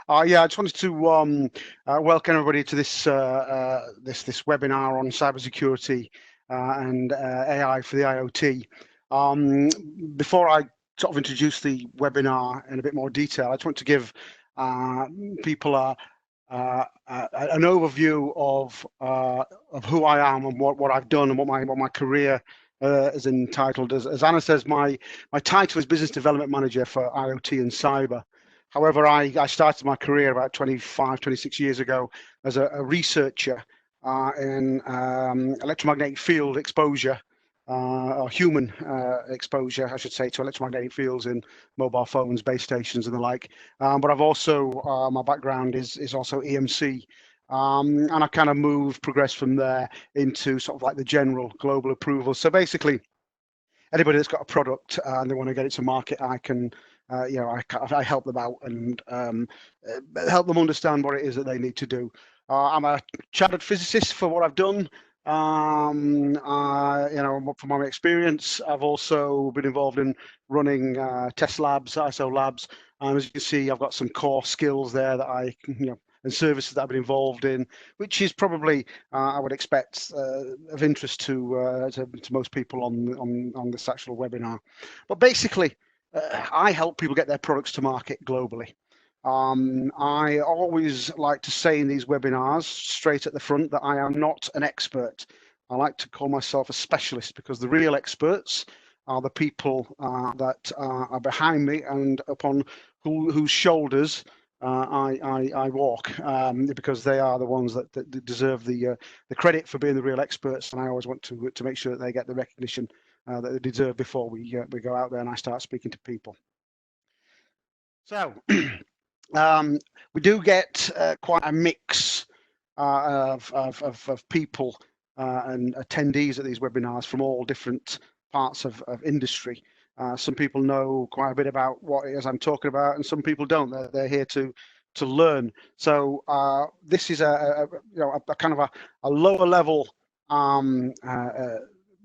Yeah, I just wanted to welcome everybody to this this webinar on cybersecurity and AI for the IoT. Before I sort of introduce the webinar in a bit more detail, I just want to give people an overview of who I am and what I've done and what my career is entitled. As Anna says, my title is Business Development Manager for IoT and Cyber. However, I started my career about 25, 26 years ago as a researcher in electromagnetic field exposure, or human exposure, I should say, to electromagnetic fields in mobile phones, base stations and the like. But I've also, my background is also EMC. And I kind of progressed from there into sort of like the general global approval. So basically, anybody that's got a product and they want to get it to market, I can, I help them out and help them understand what it is that they need to do. I'm a chartered physicist for what I've done. From my experience, I've also been involved in running test labs, ISO labs. As you can see, I've got some core skills there that I, and services that I've been involved in, which is probably, I would expect, of interest to most people on this actual webinar. But basically, I help people get their products to market globally. I always like to say in these webinars, straight at the front, that I am not an expert. I like to call myself a specialist, because the real experts are the people that are behind me and upon whose shoulders I walk, because they are the ones that deserve the credit for being the real experts, and I always want to make sure that they get the recognition that they deserve before we go out there and I start speaking to people. So we do get quite a mix of people and attendees at these webinars from all different parts of industry. Some people know quite a bit about what it is I'm talking about, and some people don't. They're here to learn. So this is a kind of a lower level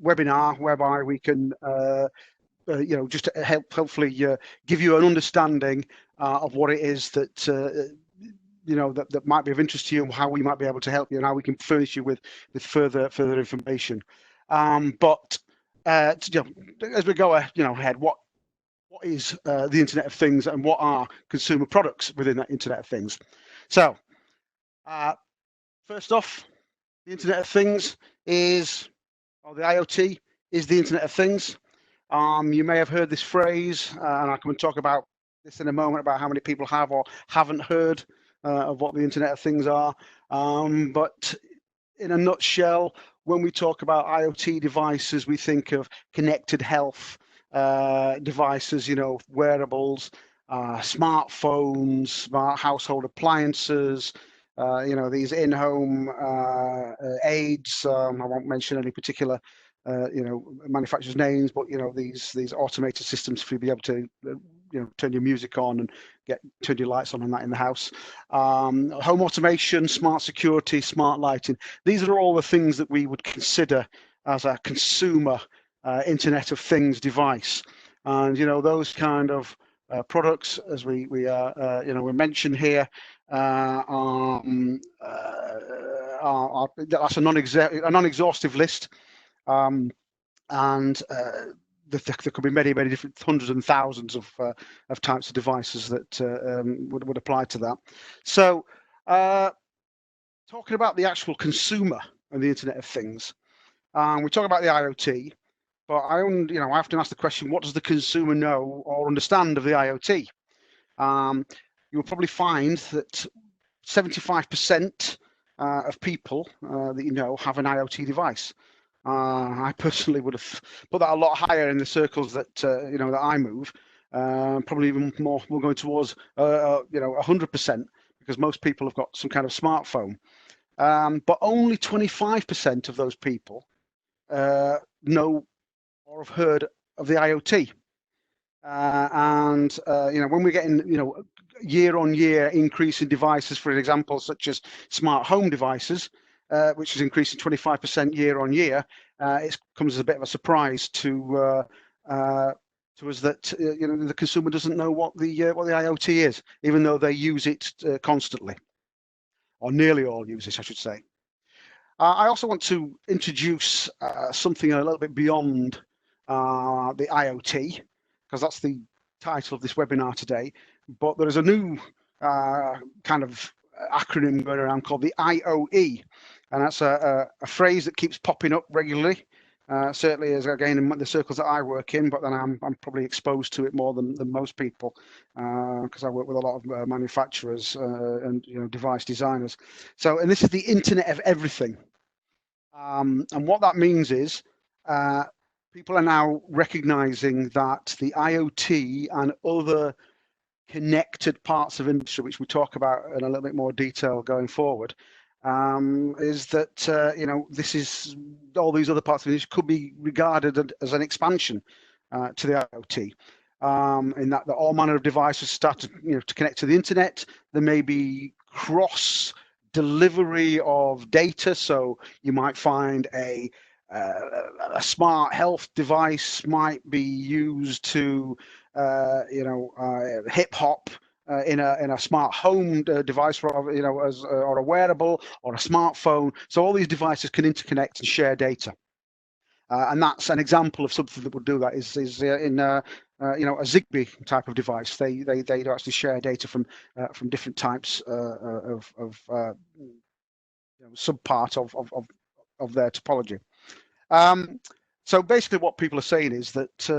webinar whereby we can just to hopefully give you an understanding of what it is that that might be of interest to you, and how we might be able to help you, and how we can furnish you with further information. But as we go ahead, what is the Internet of Things, and what are consumer products within that Internet of Things? So first off, the Internet of Things is, or the IoT is the Internet of Things. You may have heard this phrase, and I can talk about this in a moment, about how many people have or haven't heard of what the Internet of Things are. But in a nutshell, when we talk about IoT devices, we think of connected health devices, wearables, smartphones, smart household appliances, these in-home aids. I won't mention any particular manufacturers' names, but these automated systems for you to be able to turn your music on and turn your lights on and that in the house. Home automation, smart security, smart lighting. These are all the things that we would consider as a consumer Internet of Things device. And those kind of products, as we mentioned here, that's a non-exhaustive list. And there could be many different hundreds and thousands of types of devices that would apply to that. So talking about the actual consumer and the Internet of Things, we talk about the IoT, but I often ask the question, what does the consumer know or understand of the IoT? You'll probably find that 75% of people that have an IoT device. I personally would have put that a lot higher in the circles that that I move. Probably even more. We're going towards 100%, because most people have got some kind of smartphone. But only 25% of those people know or have heard of the IoT. When we're getting year-on-year increase in devices, for example, such as smart home devices, which is increasing 25% year on year, it comes as a bit of a surprise to to us that the consumer doesn't know what the IoT is, even though they use it constantly, or nearly all use it, I should say. I also want to introduce something a little bit beyond the IoT, because that's the title of this webinar today. But there is a new kind of acronym going around called the IoE, and that's a phrase that keeps popping up regularly. Certainly, as again in the circles that I work in, but then I'm probably exposed to it more than most people, because I work with a lot of manufacturers and device designers. So, and this is the Internet of Everything. And what that means is people are now recognizing that the IoT and other connected parts of industry, which we talk about in a little bit more detail going forward, is that this is all these other parts of industry could be regarded as an expansion to the IoT. In that all manner of devices start to connect to the internet. There may be cross delivery of data, so you might find a smart health device might be used to hip hop in a smart home device, or a wearable or a smartphone. So all these devices can interconnect and share data. And that's an example of something that would do that is in a Zigbee type of device. They do actually share data from different types of subpart of their topology. So basically, what people are saying is that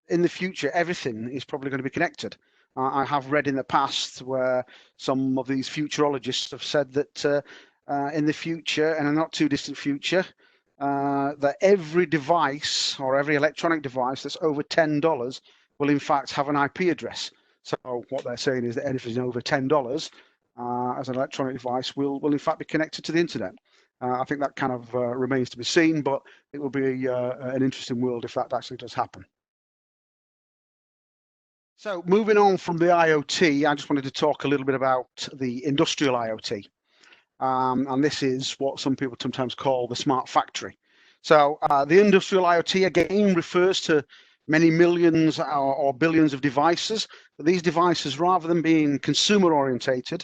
in the future, everything is probably going to be connected. I have read in the past where some of these futurologists have said that in the future, and a not too distant future, that every device or every electronic device that's over $10 will in fact have an IP address. So what they're saying is that anything over $10 as an electronic device will in fact be connected to the internet. I think that kind of remains to be seen, but it will be an interesting world if that actually does happen. So moving on from the IoT, I just wanted to talk a little bit about the industrial IoT. And this is what some people sometimes call the smart factory. So the industrial IoT, again, refers to many millions or billions of devices. But these devices, rather than being consumer orientated,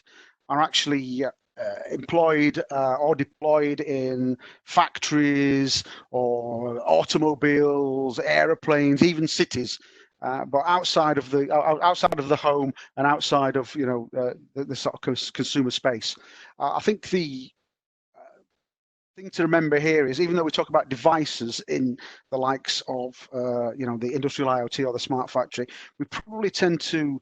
are actually employed or deployed in factories or automobiles, aeroplanes, even cities. But outside of the home and outside of the sort of consumer space, I think the thing to remember here is, even though we talk about devices in the likes of the industrial IoT or the smart factory, we probably tend to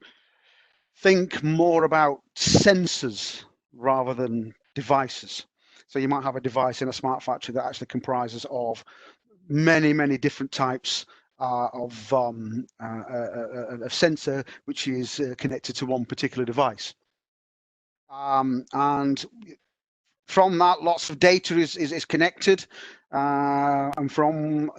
think more about sensors rather than devices. So you might have a device in a smart factory that actually comprises of many different types of sensor, which is connected to one particular device. And from that, lots of data is connected, and from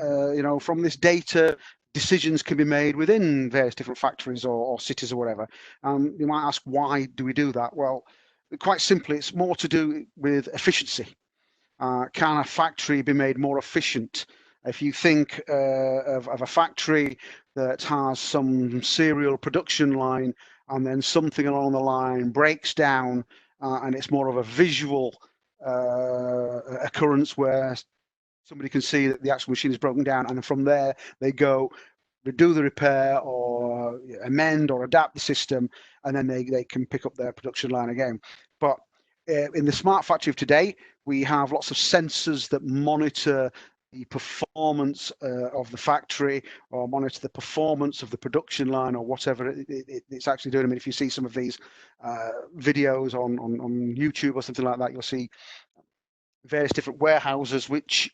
this data, decisions can be made within various different factories or cities or whatever. You might ask, why do we do that? Well, quite simply, it's more to do with efficiency. Can a factory be made more efficient? If you think of a factory that has some serial production line and then something along the line breaks down and it's more of a visual occurrence where somebody can see that the actual machine is broken down, and from there they go do the repair or amend or adapt the system, and then they can pick up their production line again. But in the smart factory of today, we have lots of sensors that monitor the performance of the factory, or monitor the performance of the production line, or whatever it's actually doing. I mean, if you see some of these videos on YouTube or something like that, you'll see various different warehouses which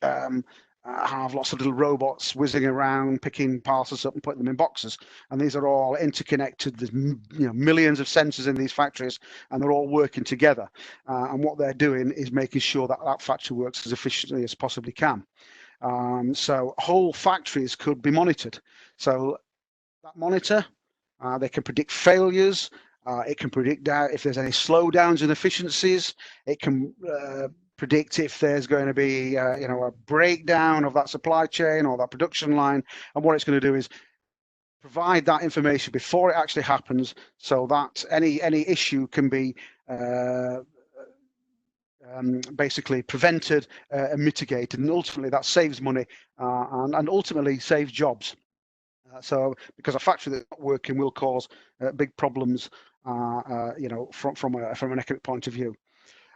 have lots of little robots whizzing around, picking parcels up and putting them in boxes. And these are all interconnected. There's millions of sensors in these factories, and they're all working together. And what they're doing is making sure that that factory works as efficiently as possibly can. So whole factories could be monitored. So that monitor, they can predict failures. It can predict if there's any slowdowns in efficiencies. It can predict if there's going to be a breakdown of that supply chain or that production line. And what it's going to do is provide that information before it actually happens, so that any issue can be basically prevented and mitigated, and ultimately that saves money and ultimately saves jobs. So, because a factory that's not working will cause big problems, you know, from an economic point of view.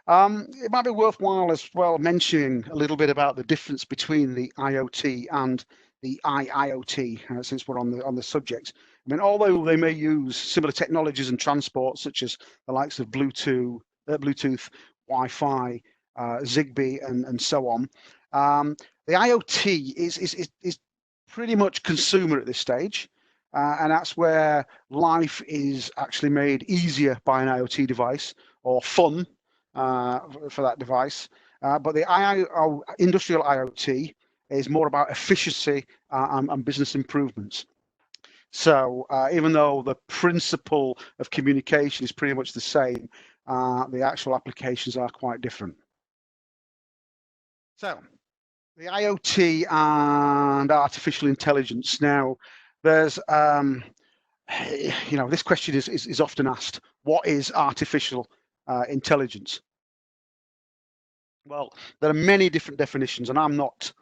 It might be worthwhile as well mentioning a little bit about the difference between the IoT and the IIoT, since we're on the subject. I mean, although they may use similar technologies and transport, such as the likes of Bluetooth, Wi-Fi, Zigbee, and so on, the IoT is pretty much consumer at this stage, and that's where life is actually made easier by an IoT device, or fun for that device. But the industrial IoT is more about efficiency and business improvements. So even though the principle of communication is pretty much the same, the actual applications are quite different. So the IoT and artificial intelligence. Now, there's, you know, this question is often asked: what is artificial intelligence? Well, there are many different definitions, and I'm not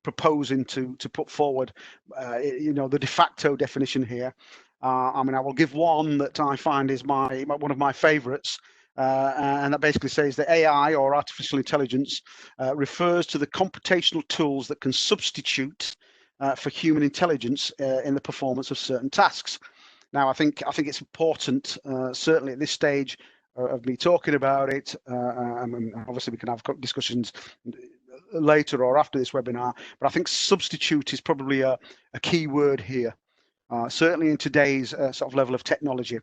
proposing to put forward, you know, the de facto definition here. I mean, I will give one that I find is one of my favorites, and that basically says that AI, or artificial intelligence, refers to the computational tools that can substitute for human intelligence in the performance of certain tasks. Now, I think it's important, certainly at this stage of me talking about it, and obviously we can have discussions later or after this webinar, but I think substitute is probably a key word here, certainly in today's sort of level of technology,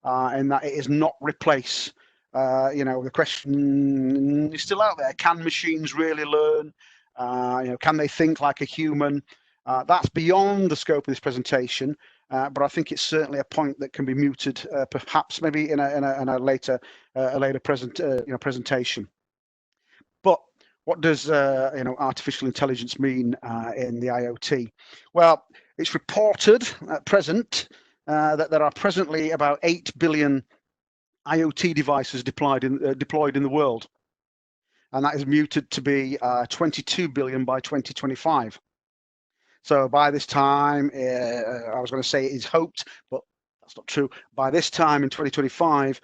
and that it is not replace. You know, the question is still out there: can machines really learn? You know, can they think like a human? That's beyond the scope of this presentation, but I think it's certainly a point that can be mooted, perhaps maybe in a later presentation. But what does you know, artificial intelligence mean in the IoT? Well, it's reported at present that there are presently about 8 billion IoT devices deployed in the world, and that is muted to be 22 billion by 2025. So by this time, I was going to say it is hoped, but that's not true. By this time in 2025,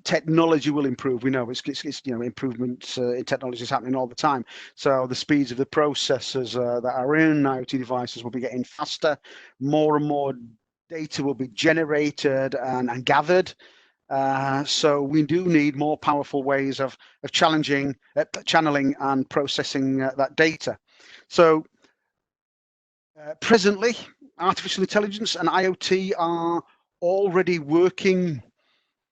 technology will improve. We know it's you know, improvements in technology is happening all the time. So the speeds of the processors that are in IoT devices will be getting faster. More and more data will be generated and gathered. So we do need more powerful ways of channeling and processing that data. So presently, artificial intelligence and IoT are already working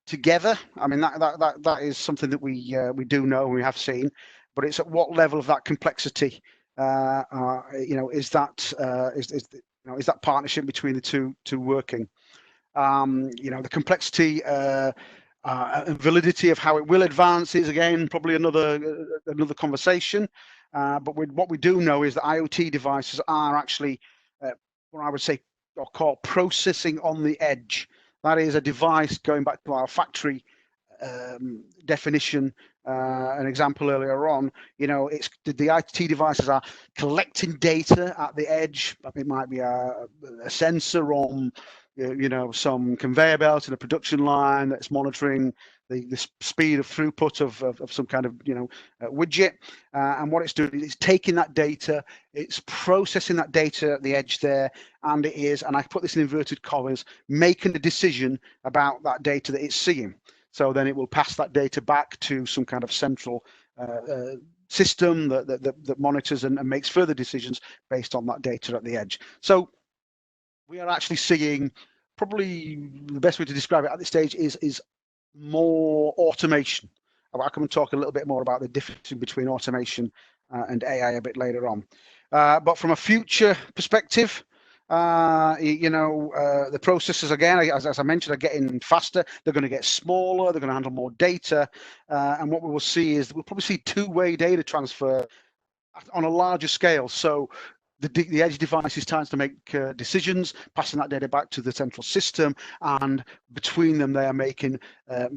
together. I mean, that is something that we do know, we have seen, but it's at what level of that complexity, you know, is that partnership between the two working? You know, the complexity and validity of how it will advance is, again, probably another conversation. But what we do know is that IoT devices are actually what I would say or call processing on the edge. That is a device, going back to our factory definition, an example earlier on. You know, it's the IoT devices are collecting data at the edge. It might be a sensor on, you know, some conveyor belt in a production line that's monitoring the speed of throughput of some kind of, you know, widget, and what it's doing is taking that data, it's processing that data at the edge there, and it is, and I put this in inverted commas, making a decision about that data that it's seeing. So then it will pass that data back to some kind of central system that monitors and makes further decisions based on that data at the edge. So we are actually seeing, probably the best way to describe it at this stage is more automation. I'll come and talk a little bit more about the difference between automation and AI a bit later on. But from a future perspective, you know, the processors, again, as I mentioned, are getting faster. They're going to get smaller. They're going to handle more data. And what we will see is that we'll probably see two-way data transfer on a larger scale. So the edge device is trying to make decisions, passing that data back to the central system, and between them they are making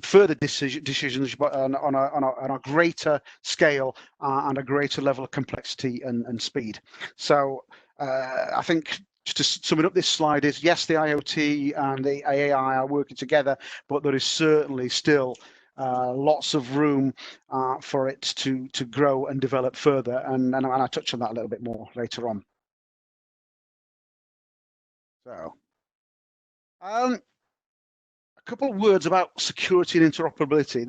further decisions, but on a greater scale and a greater level of complexity and speed. So I think, just to sum it up, this slide is, yes, the IoT and the AI are working together, but there is certainly still lots of room for it to grow and develop further, and I'll touch on that a little bit more later on. So, a couple of words about security and interoperability.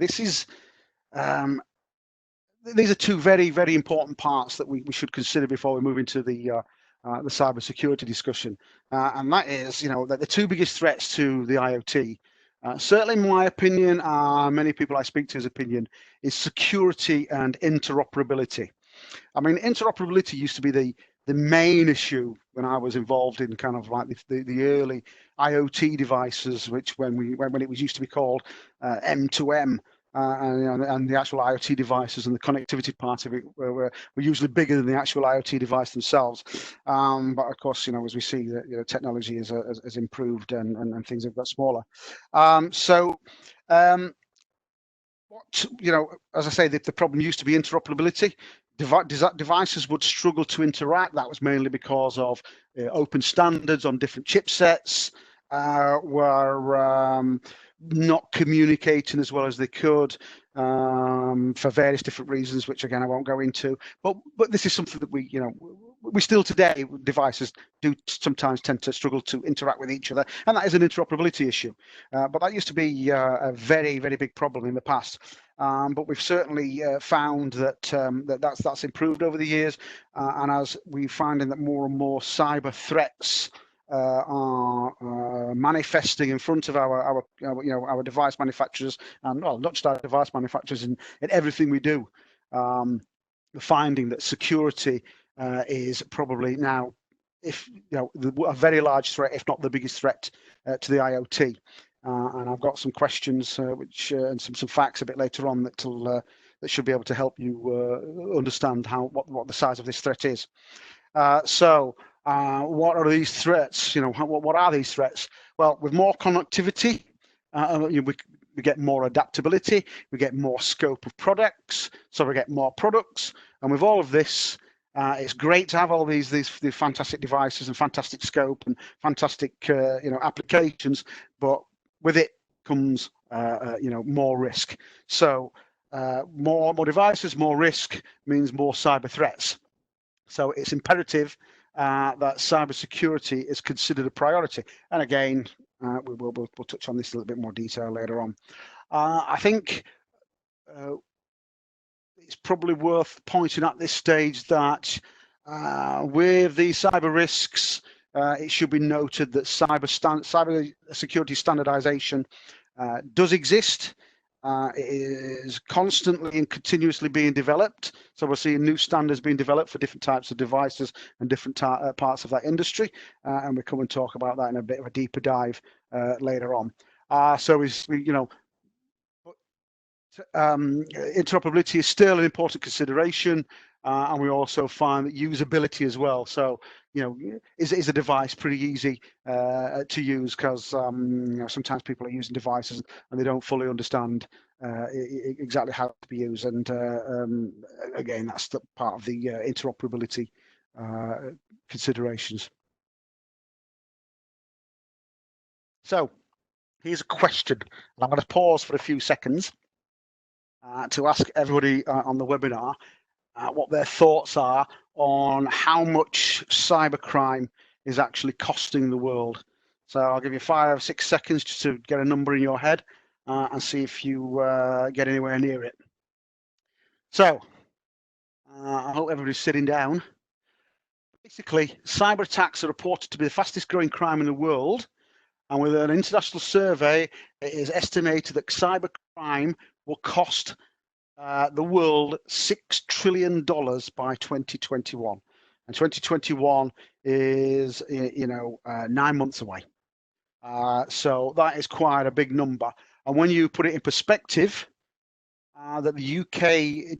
These are two very, very important parts that we should consider before we move into the cybersecurity discussion, and that is, that the two biggest threats to the IoT, certainly in my opinion, many people I speak to's opinion, is security and interoperability. I mean, interoperability used to be the main issue when I was involved in kind of like the early IoT devices, which when it was used to be called M2M, and the actual IoT devices and the connectivity part of it were usually bigger than the actual IoT device themselves. But of course, as we see that technology has improved and things have got smaller. As I say, the problem used to be interoperability. Devices would struggle to interact. That was mainly because of open standards on different chipsets were not communicating as well as they could for various different reasons, which again I won't go into. But this is something that we still today, devices do sometimes tend to struggle to interact with each other, and that is an interoperability issue. But that used to be a very, very big problem in the past. But we've certainly found that that's improved over the years, and as we're finding that more and more cyber threats are manifesting in front of our device manufacturers, and well, not just our device manufacturers, in everything we do. We're finding that security is probably now, a very large threat, if not the biggest threat to the IoT. And I've got some questions, and some facts a bit later on that should be able to help you understand what the size of this threat is. What are these threats? What are these threats? Well, with more connectivity, we get more adaptability, we get more scope of products, so we get more products. And with all of this, it's great to have all these fantastic devices and fantastic scope and fantastic applications, but with it comes more risk. So more devices, more risk means more cyber threats. So it's imperative that cybersecurity is considered a priority. And again, we'll touch on this in a little bit more detail later on. I think it's probably worth pointing at this stage that with the cyber risks, it should be noted that cyber security standardization does exist. It is constantly and continuously being developed. So we're seeing new standards being developed for different types of devices and different parts of that industry. And we'll come and talk about that in a bit of a deeper dive later on. Interoperability is still an important consideration, and we also find that usability as well. So, is a device pretty easy to use, because sometimes people are using devices and they don't fully understand exactly how to be used. And again, that's the part of the interoperability considerations. So here's a question, and I'm going to pause for a few seconds to ask everybody on the webinar what their thoughts are on how much cybercrime is actually costing the world. So I'll give you 5 or 6 seconds just to get a number in your head and see if you get anywhere near it. So I hope everybody's sitting down. Basically, cyber attacks are reported to be the fastest growing crime in the world. And with an international survey, it is estimated that cybercrime will cost the world $6 trillion by 2021. And 2021 is, 9 months away. So that is quite a big number. And when you put it in perspective, that the UK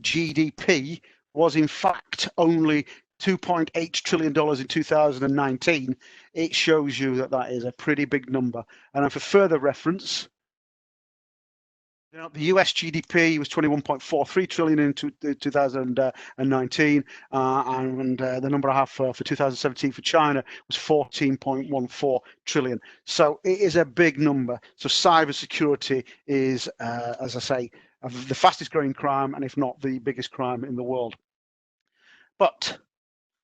GDP was in fact only $2.8 trillion in 2019, it shows you that that is a pretty big number. And for further reference, the US GDP was 21.43 trillion in 2019, and the number I have for 2017 for China was 14.14 trillion. So it is a big number. So cybersecurity is, as I say, the fastest growing crime, and if not the biggest crime in the world. But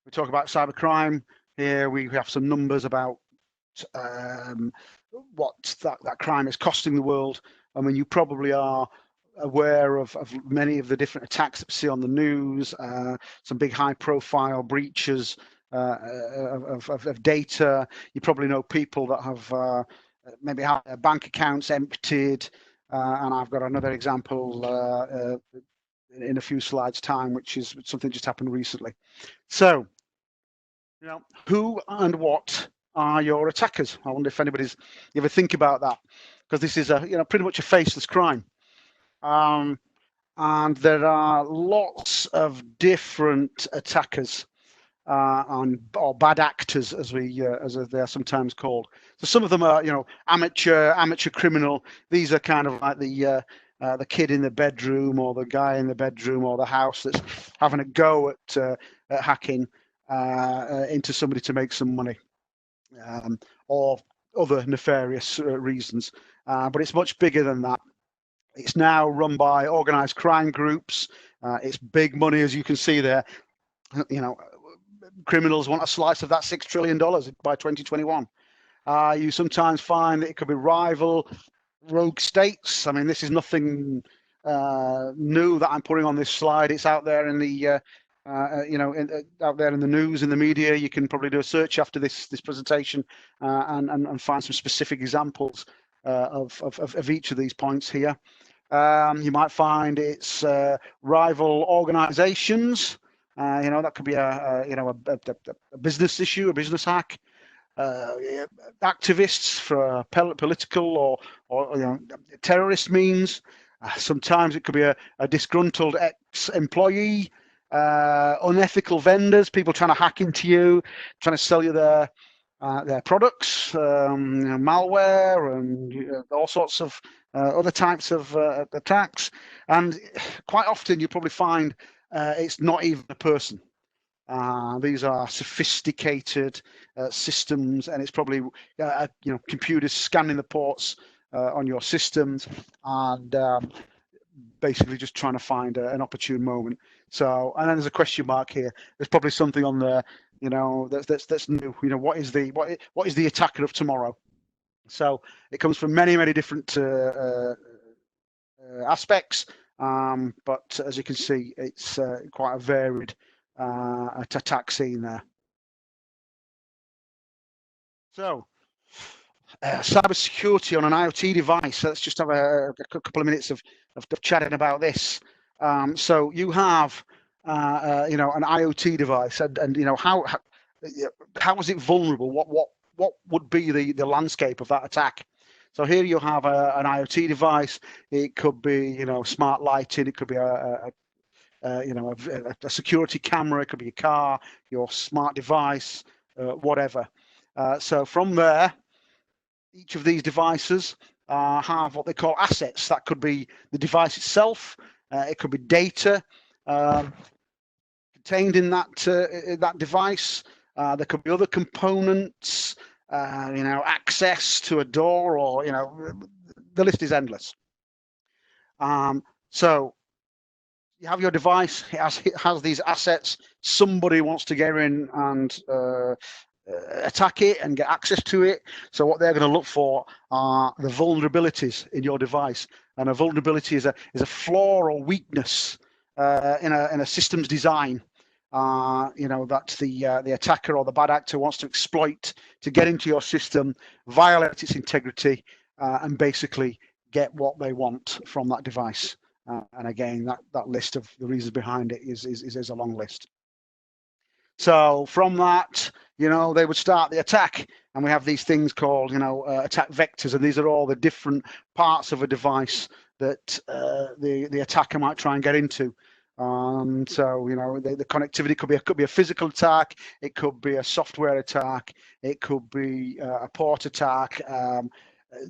we talk about cybercrime. Here we have some numbers about what that crime is costing the world. I mean, you probably are aware of many of the different attacks that we see on the news, some big high-profile breaches of data. You probably know people that have maybe had their bank accounts emptied, and I've got another example in a few slides' time, which is something just happened recently. So, who and what are your attackers? I wonder if you ever think about that, because this is pretty much a faceless crime, and there are lots of different attackers or bad actors, as they are sometimes called. So some of them are amateur criminal. These are kind of like the kid in the bedroom, or the guy in the bedroom, or the house that's having a go at hacking into somebody to make some money, or other nefarious reasons. But it's much bigger than that. It's now run by organized crime groups. It's big money, as you can see there. Criminals want a slice of that $6 trillion by 2021. You sometimes find that it could be rival rogue states. I mean, this is nothing new that I'm putting on this slide. It's out there in the out there in the news, in the media. You can probably do a search after this presentation and find some specific examples of each of these points here. You might find it's rival organizations. That could be a business issue, a business hack. Activists for political or terrorist means. Sometimes it could be a disgruntled ex-employee, unethical vendors, people trying to hack into you, trying to sell you their products, malware, and all sorts of other types of attacks. And quite often you probably find it's not even a person. These are sophisticated systems, and it's probably computers scanning the ports on your systems and basically just trying to find an opportune moment. So, and then there's a question mark here. There's probably something on there, that's new. What is the attacker of tomorrow? So it comes from many different aspects, but as you can see, it's quite a varied attack scene there. So, cybersecurity on an IoT device. Let's just have a couple of minutes of chatting about this. So you have an IoT device, and how is it vulnerable? What would be the landscape of that attack? So here you have an IoT device. It could be smart lighting. It could be a security camera. It could be a car, your smart device, whatever. So from there, each of these devices have what they call assets. That could be the device itself. It could be data contained in that device. There could be other components, access to a door, or the list is endless. So you have your device. It has these assets. Somebody wants to get in and attack it and get access to it. So what they're going to look for are the vulnerabilities in your device. And a vulnerability is a flaw or weakness in a system's design. That the attacker or the bad actor wants to exploit to get into your system, violate its integrity, and basically get what they want from that device. And again, that list of the reasons behind it is a long list. So from that, they would start the attack, and we have these things called, attack vectors, and these are all the different parts of a device that the attacker might try and get into. So the connectivity could be a physical attack, it could be a software attack, it could be a port attack.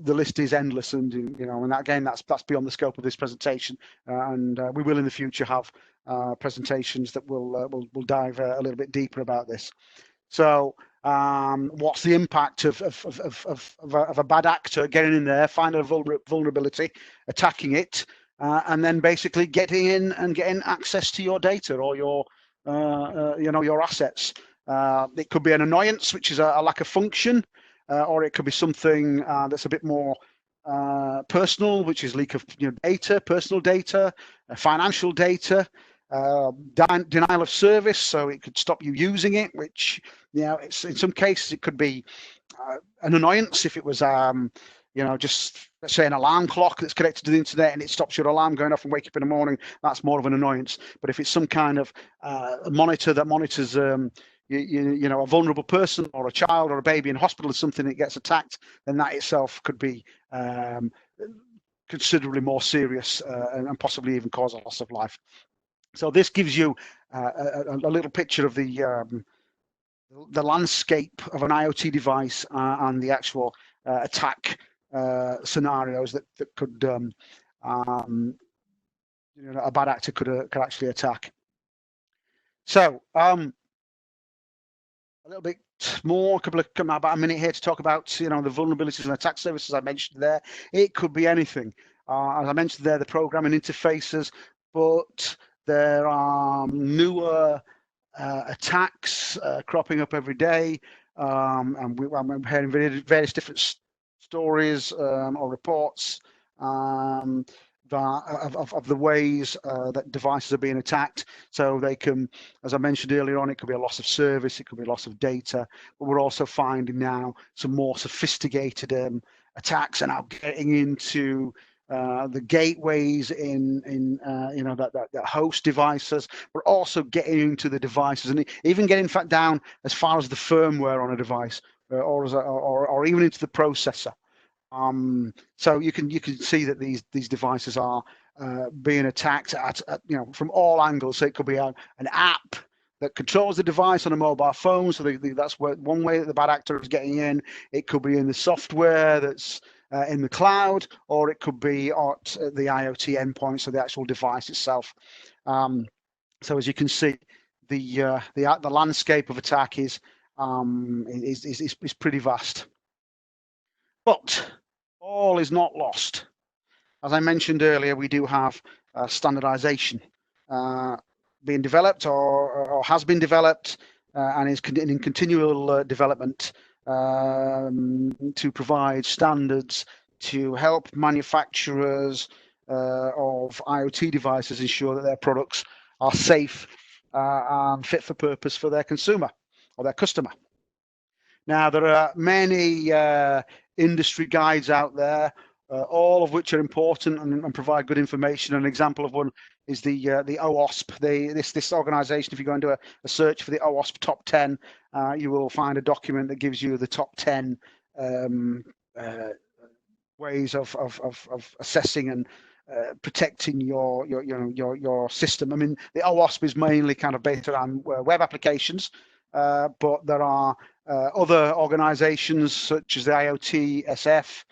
The list is endless, and and again, that's beyond the scope of this presentation. And we will in the future have presentations that will dive a little bit deeper about this. So, what's the impact of a bad actor getting in there, finding a vulnerability, attacking it, and then basically getting in and getting access to your data or your your assets? It could be an annoyance, which is a lack of function, or it could be something that's a bit more personal, which is leak of data, personal data, financial data. Denial of service, so it could stop you using it, which it's in some cases it could be an annoyance if it was just, let's say, an alarm clock that's connected to the internet and it stops your alarm going off and wake up in the morning. That's more of an annoyance. But if it's some kind of monitor that monitors a vulnerable person or a child or a baby in hospital or something that gets attacked, then that itself could be considerably more serious and possibly even cause a loss of life. So this gives you a little picture of the landscape of an IoT device and the actual attack scenarios that could a bad actor could actually attack. So a little bit more, about a minute here to talk about the vulnerabilities and attack services I mentioned there. It could be anything. As I mentioned there, the programming interfaces, but there are newer attacks cropping up every day, and I'm hearing various different stories or reports of the ways that devices are being attacked. So they can, as I mentioned earlier on, it could be a loss of service, it could be a loss of data, but we're also finding now some more sophisticated attacks and now getting into the gateways in that host devices, but also getting into the devices and even getting down as far as the firmware on a device, or even into the processor. So you can see that these devices are being attacked at from all angles. So it could be an app that controls the device on a mobile phone. So that's one way that the bad actor is getting in. It could be in the software that's in the cloud, or it could be at the IoT endpoint, so the actual device itself. So as you can see, the landscape of attack is pretty vast. But all is not lost. As I mentioned earlier, we do have standardization being developed or has been developed and is in continual development to provide standards to help manufacturers of IoT devices ensure that their products are safe and fit for purpose for their consumer or their customer. Now, there are many industry guides out there, all of which are important and provide good information. An example of one is the OWASP. This organisation, if you go and do a search for the OWASP top 10, you will find a document that gives you the top 10 ways of assessing and protecting your system. I mean, the OWASP is mainly kind of based around web applications, but there are other organizations such as the IoT SF,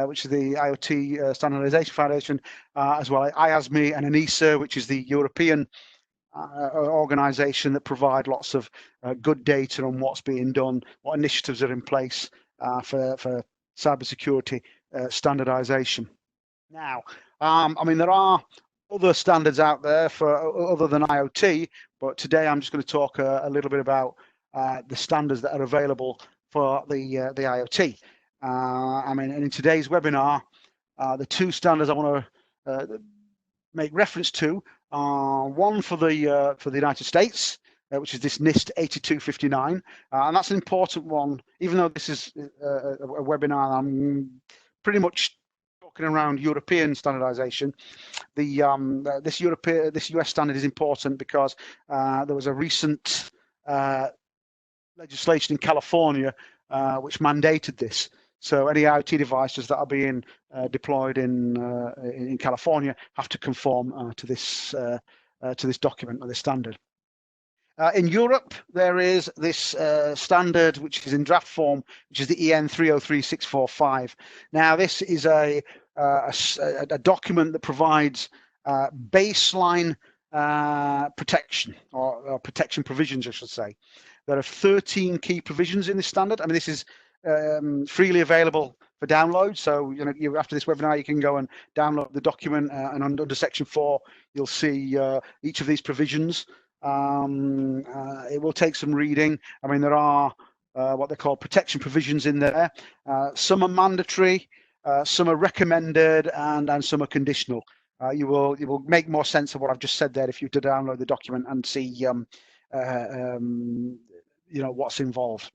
which is the IoT Standardisation Foundation, as well as IASME and ANISA, which is the European organization that provide lots of good data on what's being done, what initiatives are in place for cybersecurity standardization. Now, I mean, there are other standards out there for other than IoT, but today I'm just going to talk a little bit about the standards that are available for the IoT. I mean, in today's webinar, the two standards I want to make reference to are one for the United States, which is this NIST 8259, and that's an important one. Even though this is a webinar, I'm pretty much talking around European standardization. This US standard is important because there was a recent legislation in California which mandated this. So any IoT devices that are being deployed in California have to conform to this to this document or this standard. In Europe, there is this standard which is in draft form, which is the EN 303645. Now, this is a document that provides baseline protection or protection provisions, I should say. There are 13 key provisions in this standard. I mean, this is freely available for download. So, after this webinar, you can go and download the document, and under section 4, you'll see each of these provisions. It will take some reading. I mean, there are what they call protection provisions in there. Some are mandatory, some are recommended, and some are conditional. You will make more sense of what I've just said there if you were to download the document and see what's involved.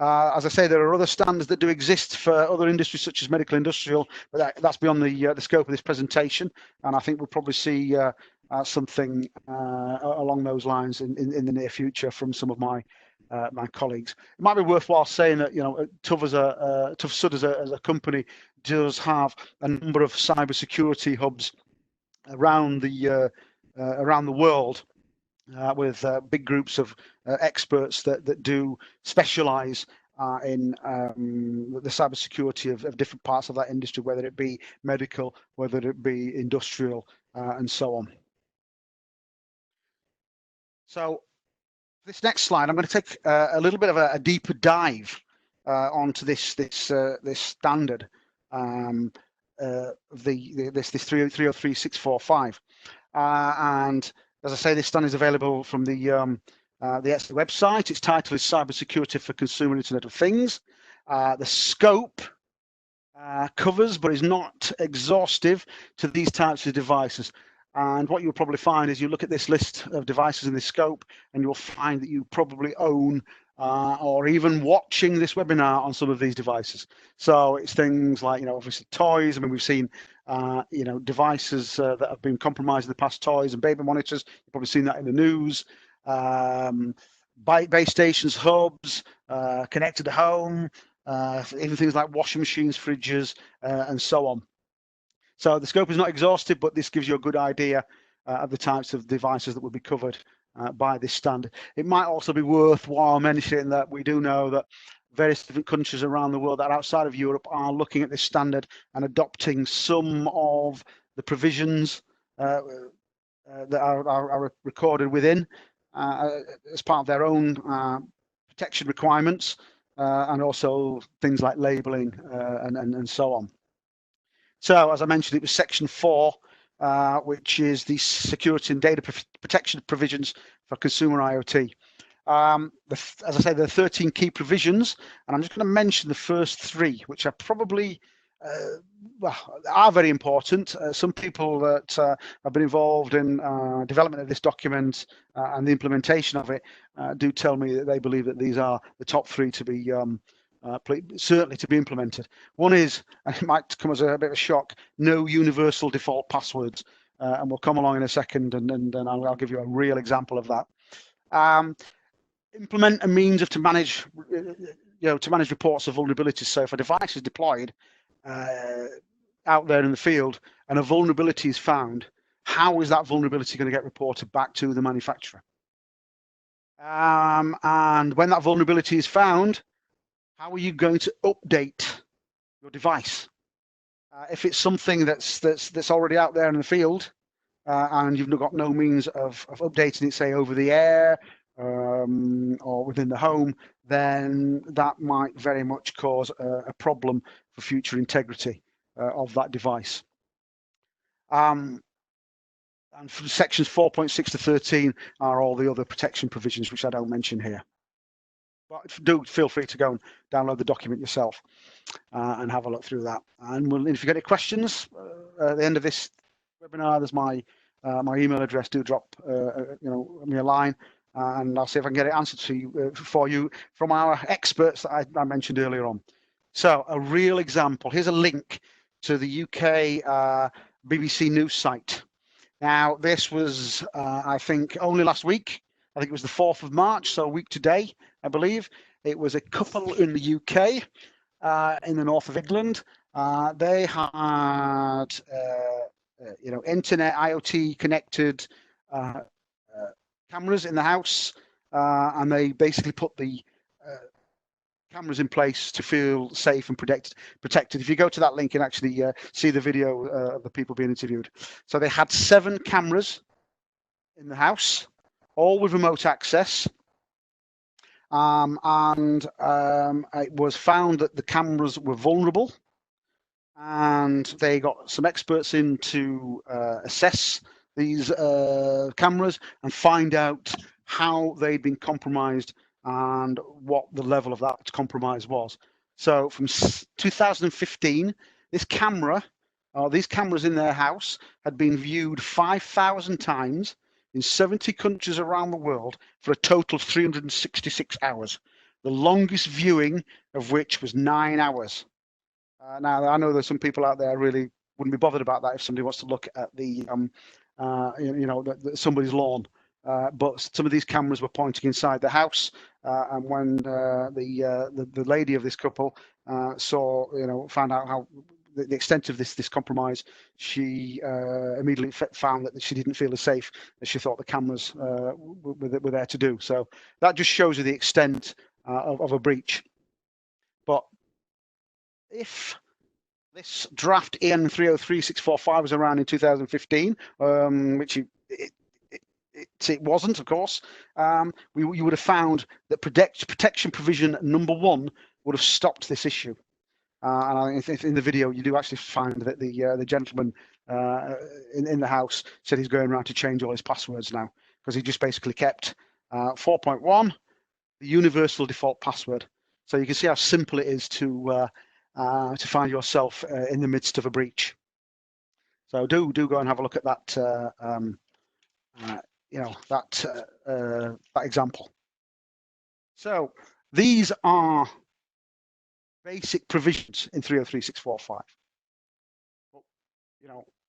As I say, there are other standards that do exist for other industries such as medical industrial, but that's beyond the scope of this presentation, and I think we'll probably see something along those lines in the near future from some of my colleagues. It might be worthwhile saying that TÜV SÜD as a company does have a number of cybersecurity hubs around the world, with big groups of experts that do specialize in the cybersecurity of different parts of that industry, whether it be medical, whether it be industrial, and so on. So this next slide, I'm going to take a little bit of a deeper dive onto this standard, this 303645, and as I say, this standard is available from the ETSI website. Its title is Cybersecurity for Consumer Internet of Things. The scope covers, but is not exhaustive to these types of devices. And what you'll probably find is you look at this list of devices in this scope, and you'll find that you probably own or even watching this webinar on some of these devices. So it's things like, obviously toys. I mean, we've seen, devices that have been compromised in the past, toys and baby monitors. You've probably seen that in the news. Base stations, hubs, connected home, even things like washing machines, fridges, and so on. So the scope is not exhaustive, but this gives you a good idea of the types of devices that will be covered by this standard. It might also be worthwhile mentioning that we do know that various different countries around the world that are outside of Europe are looking at this standard and adopting some of the provisions that are recorded within as part of their own protection requirements, and also things like labeling and so on. So, as I mentioned, it was section 4, which is the security and data protection provisions for consumer IoT. As I say, there are 13 key provisions, and I'm just going to mention the first 3, which are probably are very important. Some people that have been involved in development of this document and the implementation of it do tell me that they believe that these are the top 3 to be certainly to be implemented. One is, and it might come as a bit of a shock, no universal default passwords, and we'll come along in a second, and I'll give you a real example of that. Implement a means to manage, to manage reports of vulnerabilities. So if a device is deployed out there in the field and a vulnerability is found, how is that vulnerability going to get reported back to the manufacturer? And when that vulnerability is found, how are you going to update your device? If it's something that's already out there in the field, and you've got no means of updating it, say over the air or within the home, then that might very much cause a problem for future integrity of that device. And from sections 4.6 to 13 are all the other protection provisions, which I don't mention here. But do feel free to go and download the document yourself and have a look through that. And if you get any questions at the end of this webinar, there's my email address. Do drop me a line, and I'll see if I can get it answered for you from our experts that I mentioned earlier on. So a real example. Here's a link to the UK BBC News site. Now, this was, I think, only last week. I think it was the 4th of March, so a week today, I believe. It was a couple in the UK, in the north of England. They had, internet, IoT connected cameras in the house, and they basically put the cameras in place to feel safe and protected. If you go to that link and actually see the video of the people being interviewed. So they had 7 cameras in the house, all with remote access. It was found that the cameras were vulnerable, and they got some experts in to assess these cameras and find out how they'd been compromised and what the level of that compromise was. So from 2015, these cameras in their house had been viewed 5,000 times in 70 countries around the world for a total of 366 hours, the longest viewing of which was 9 hours. Now, I know there's some people out there really wouldn't be bothered about that if somebody wants to look at the, somebody's lawn. But some of these cameras were pointing inside the house, and when the lady of this couple found out how the extent of this compromise, she immediately found that she didn't feel as safe as she thought the cameras were there to do. So that just shows you the extent of a breach. But if this draft EN 303645 was around in 2015, which it wasn't, of course, you would have found that protection provision number 1 would have stopped this issue. And I think in the video you do actually find that the gentleman in the house said he's going around to change all his passwords now, because he just basically kept 4.1, the universal default password. So you can see how simple it is to find yourself in the midst of a breach. So do go and have a look at that that example. So these are basic provisions in 303645.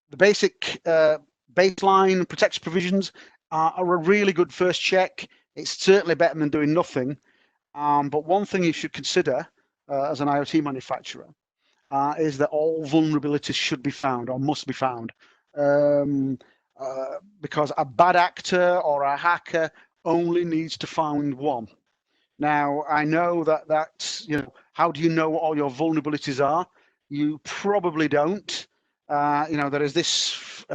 The basic baseline protection provisions are a really good first check. It's certainly better than doing nothing. But one thing you should consider as an IoT manufacturer is that all vulnerabilities should be found or must be found, because a bad actor or a hacker only needs to find one. Now, I know that's, how do you know what all your vulnerabilities are? You probably don't. There is this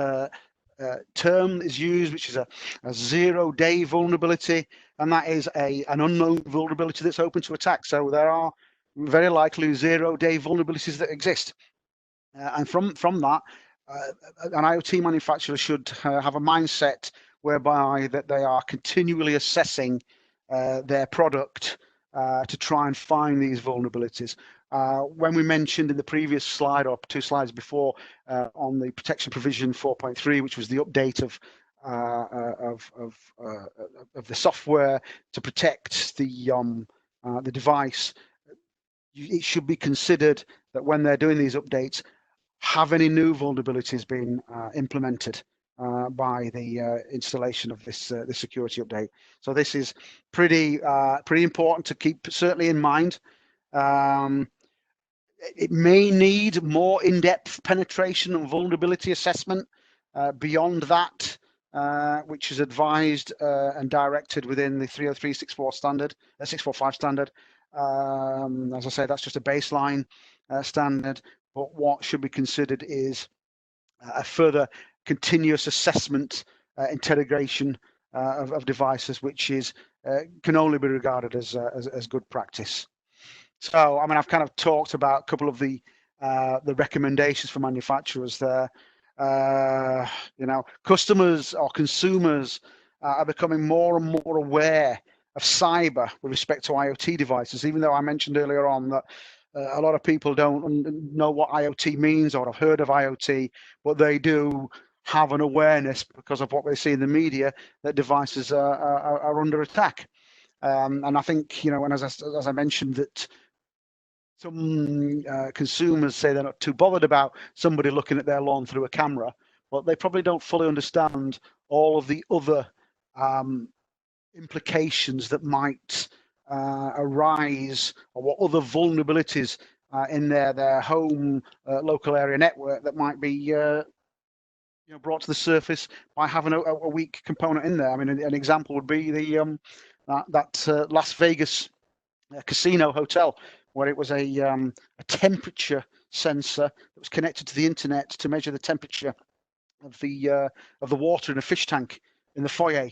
term is used, which is a 0-day vulnerability, and that is an unknown vulnerability that's open to attack. So there are very likely 0-day vulnerabilities that exist. And from that, an IoT manufacturer should have a mindset whereby that they are continually assessing their product to try and find these vulnerabilities. When we mentioned in the previous slide or 2 slides before on the protection provision 4.3, which was the update of the software to protect the device, it should be considered that when they're doing these updates, have any new vulnerabilities been implemented by the installation of this security update. So this is pretty important to keep certainly in mind. It may need more in-depth penetration and vulnerability assessment beyond that, which is advised and directed within the 30364 standard, 645 standard. As I say, that's just a baseline standard, but what should be considered is a further continuous assessment, integration of devices, which can only be regarded as good practice. So, I mean, I've kind of talked about a couple of the recommendations for manufacturers there. Customers or consumers are becoming more and more aware of cyber with respect to IoT devices, even though I mentioned earlier on that a lot of people don't know what IoT means or have heard of IoT, but they do have an awareness because of what they see in the media that devices are under attack. And I think, and as I mentioned, that some consumers say they're not too bothered about somebody looking at their lawn through a camera, but they probably don't fully understand all of the other implications that might arise, or what other vulnerabilities in their home local area network that might be brought to the surface by having a weak component in there. I mean, an example would be the that Las Vegas casino hotel, where it was a temperature sensor that was connected to the internet to measure the temperature of the water in a fish tank in the foyer,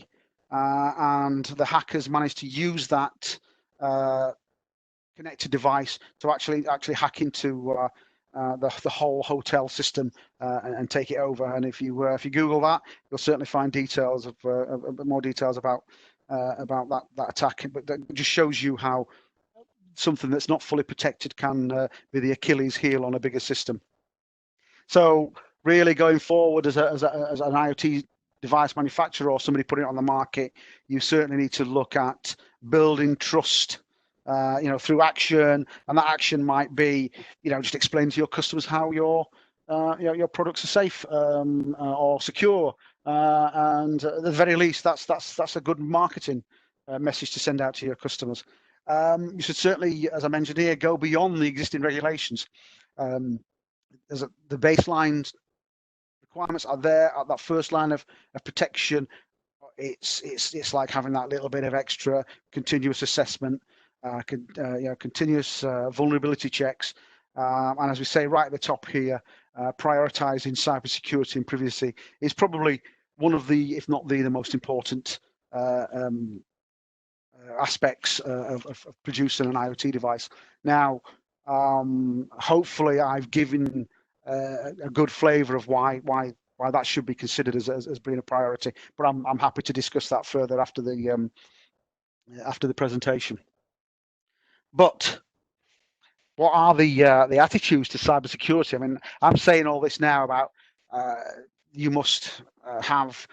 and the hackers managed to use that connected device to actually hack into the whole hotel system and take it over. And if you Google that, you'll certainly find details of more details about that attack. But that just shows you how something that's not fully protected can be the Achilles heel on a bigger system. So really, going forward as an IoT device manufacturer or somebody putting it on the market, you certainly need to look at building trust, through action, and that action might be, just explain to your customers how your products are safe or secure, and at the very least, that's a good marketing message to send out to your customers. You should certainly, as I mentioned here, go beyond the existing regulations. The baseline requirements are there at that first line of protection. It's like having that little bit of extra continuous assessment, continuous vulnerability checks, and as we say right at the top here, prioritizing cybersecurity and privacy is probably one of the, if not the most important aspects of producing an IoT device. Now, hopefully, I've given a good flavour of why that should be considered as being a priority. But I'm happy to discuss that further after the presentation. But what are the attitudes to cybersecurity? I mean, I'm saying all this now about you must have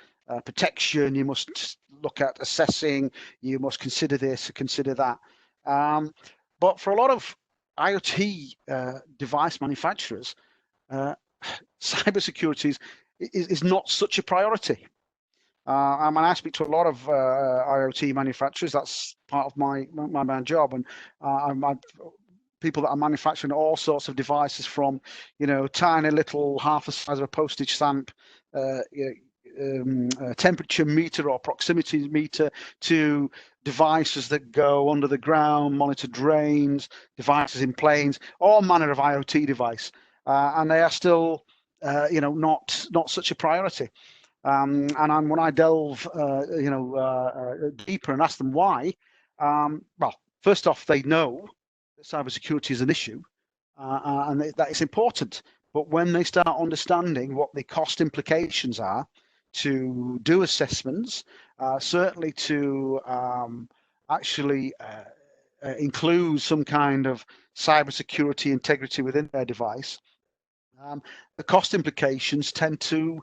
protection, you must look at assessing, you must consider this, consider that. But for a lot of IoT device manufacturers, cybersecurity is not such a priority. I mean, I speak to a lot of IoT manufacturers. That's part of my job, and people that are manufacturing all sorts of devices, from tiny little half the size of a postage stamp temperature meter or proximity meter to devices that go under the ground, monitor drains, devices in planes, all manner of IoT device, and they are still not such a priority. And when I delve deeper and ask them why, well, first off, they know that cybersecurity is an issue, and that it's important. But when they start understanding what the cost implications are to do assessments, certainly to actually include some kind of cybersecurity integrity within their device, the cost implications tend to,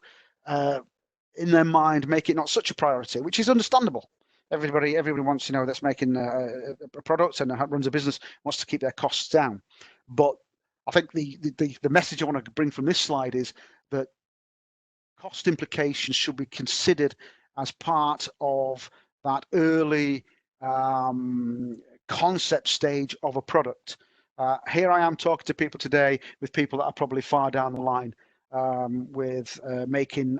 in their mind, make it not such a priority, which is understandable. Everybody wants, that's making a product and runs a business, wants to keep their costs down. But I think the message I want to bring from this slide is that cost implications should be considered as part of that early concept stage of a product. Here I am talking to people today with people that are probably far down the line with making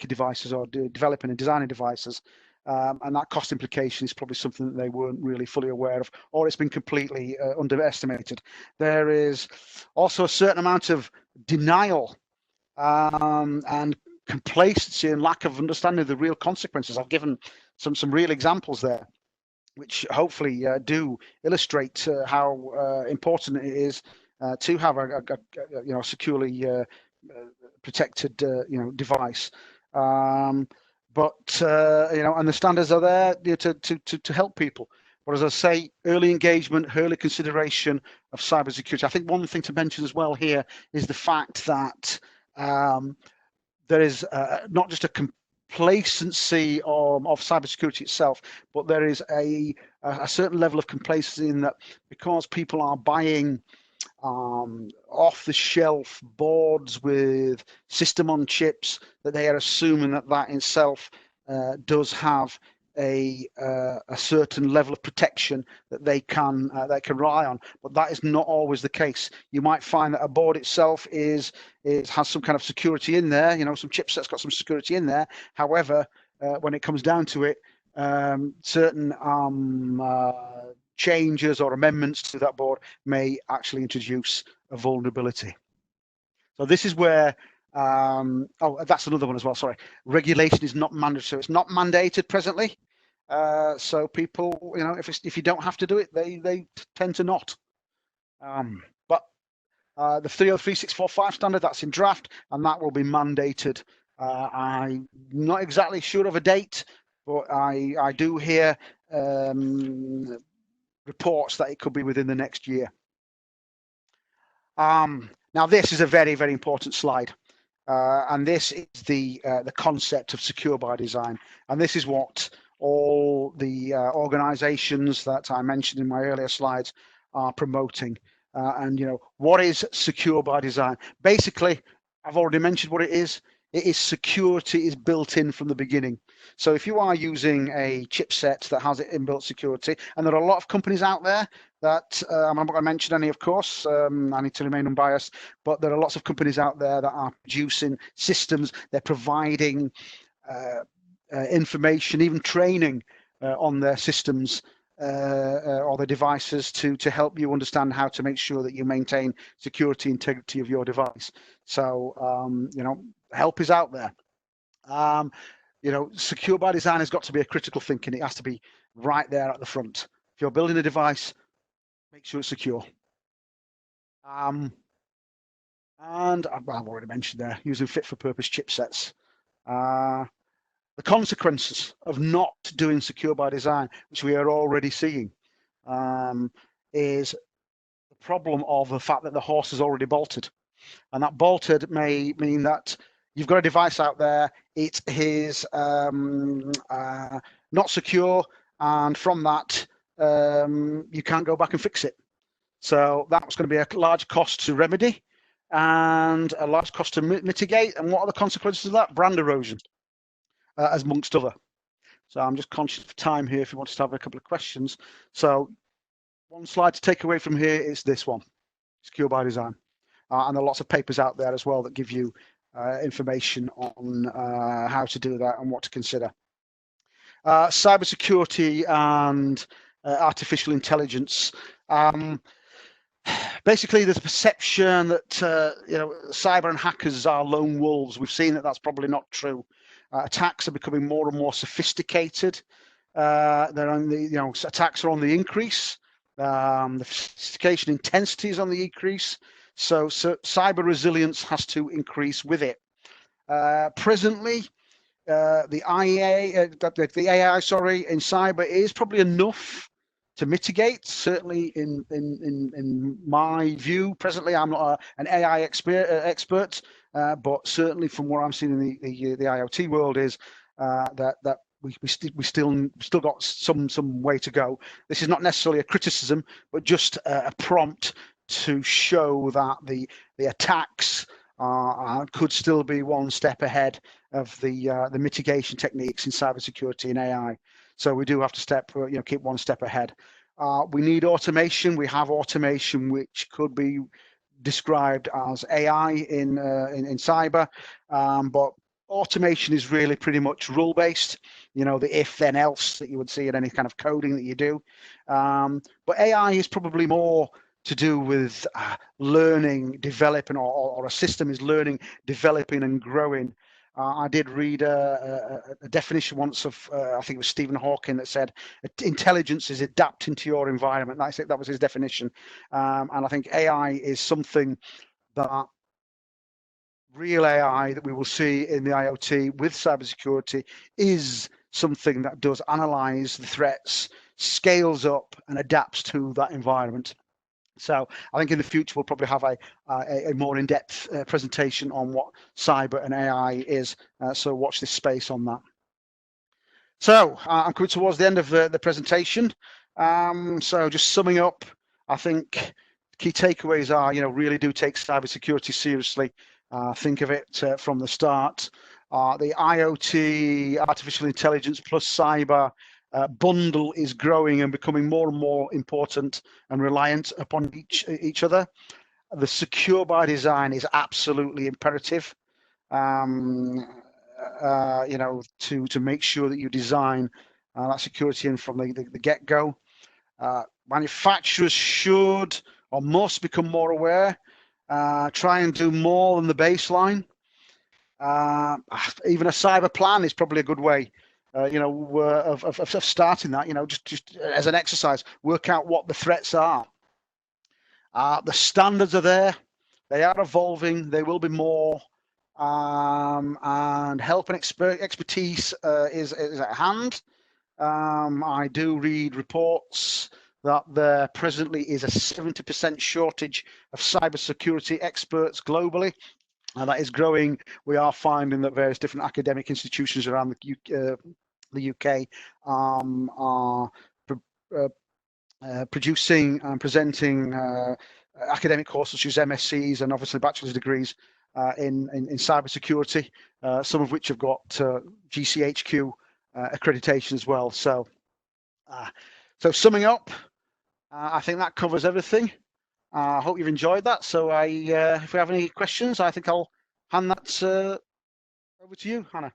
devices or developing and designing devices, and that cost implication is probably something that they weren't really fully aware of, or it's been completely underestimated. There is also a certain amount of denial and complacency and lack of understanding of the real consequences. I've given some real examples there, which hopefully do illustrate how important it is to have a securely protected device. But and the standards are there to help people. But as I say, early engagement, early consideration of cybersecurity. I think one thing to mention as well here is the fact that there is not just a complacency of cybersecurity itself, but there is a certain level of complacency in that because people are buying off-the-shelf boards with system on chips, that they are assuming that itself does have a certain level of protection that they can rely on, but that is not always the case. You might find that a board itself has some kind of security in there, some chipset's got some security in there. However, when it comes down to it, certain changes or amendments to that board may actually introduce a vulnerability. So this is where that's another one as well. Sorry, regulation is not mandatory. It's not mandated presently. So people, if you don't have to do it, they tend to not. But the 303645 standard, that's in draft, and that will be mandated. I'm not exactly sure of a date, but I do hear reports that it could be within the next year. Now this is a very, very important slide. And this is the concept of secure by design. And this is what all the organizations that I mentioned in my earlier slides are promoting. And what is secure by design? Basically, I've already mentioned what it is. It is security is built in from the beginning. So if you are using a chipset that has inbuilt security, and there are a lot of companies out there that, I'm not going to mention any, of course, I need to remain unbiased, but there are lots of companies out there that are producing systems, they're providing information, even training on their systems or the devices to help you understand how to make sure that you maintain security integrity of your device. So, help is out there. Secure by design has got to be a critical thinking. It has to be right there at the front. If you're building a device, make sure it's secure. And I've already mentioned there, using fit for purpose chipsets. The consequences of not doing secure by design, which we are already seeing, is the problem of the fact that the horse is already bolted. And that bolted may mean that you've got a device out there, it is not secure, and from that, you can't go back and fix it. So that's going to be a large cost to remedy and a large cost to mitigate. And what are the consequences of that? Brand erosion, as amongst other. So I'm just conscious of time here if you want to have a couple of questions. So one slide to take away from here is this one, secure by design. And there are lots of papers out there as well that give you information on how to do that and what to consider. Cybersecurity and artificial intelligence. Basically, there's a perception that cyber and hackers are lone wolves. We've seen that that's probably not true. Attacks are becoming more and more sophisticated. They're on the, attacks are on the increase. The sophistication intensity is on the increase. So cyber resilience has to increase with it. Presently, the AI in cyber is probably enough to mitigate. Certainly, in my view, presently I'm not an AI expert, but certainly from what I'm seeing in the IoT world is that we still got some way to go. This is not necessarily a criticism, but just a prompt to show that the attacks could still be one step ahead of the mitigation techniques in cybersecurity and AI. So we do have to keep one step ahead. We need automation. We have automation, which could be described as AI in cyber, but automation is really pretty much rule-based. The if then else that you would see in any kind of coding that you do. But AI is probably more to do with learning, developing, or a system is learning, developing, and growing. I did read a definition once of, I think it was Stephen Hawking, that said, intelligence is adapting to your environment. That's it, that was his definition. And I think AI is something that real AI that we will see in the IoT with cybersecurity is something that does analyze the threats, scales up, and adapts to that environment. So I think in the future we'll probably have a more in-depth presentation on what cyber and AI is. So watch this space on that. So I'm coming towards the end of the presentation. So just summing up, I think key takeaways are, really do take cybersecurity seriously. Think of it from the start. The IoT, artificial intelligence plus cyber bundle is growing and becoming more and more important and reliant upon each other. The secure by design is absolutely imperative. You know, to make sure that you design that security in from the get-go. Manufacturers should or must become more aware. Try and do more than the baseline. Even a cyber plan is probably a good way, you know, of starting that. You know, just as an exercise, work out what the threats are. The standards are there; they are evolving. They will be more, and help and expertise is at hand. I do read reports that there presently is a 70% shortage of cybersecurity experts globally. And that is growing. We are finding that various different academic institutions around the UK are producing and presenting academic courses such as MScs and obviously bachelor's degrees in cybersecurity, some of which have got GCHQ accreditation as well. So summing up, I think that covers everything. I hope you've enjoyed that. So if we have any questions, I think I'll hand that over to you, Hannah.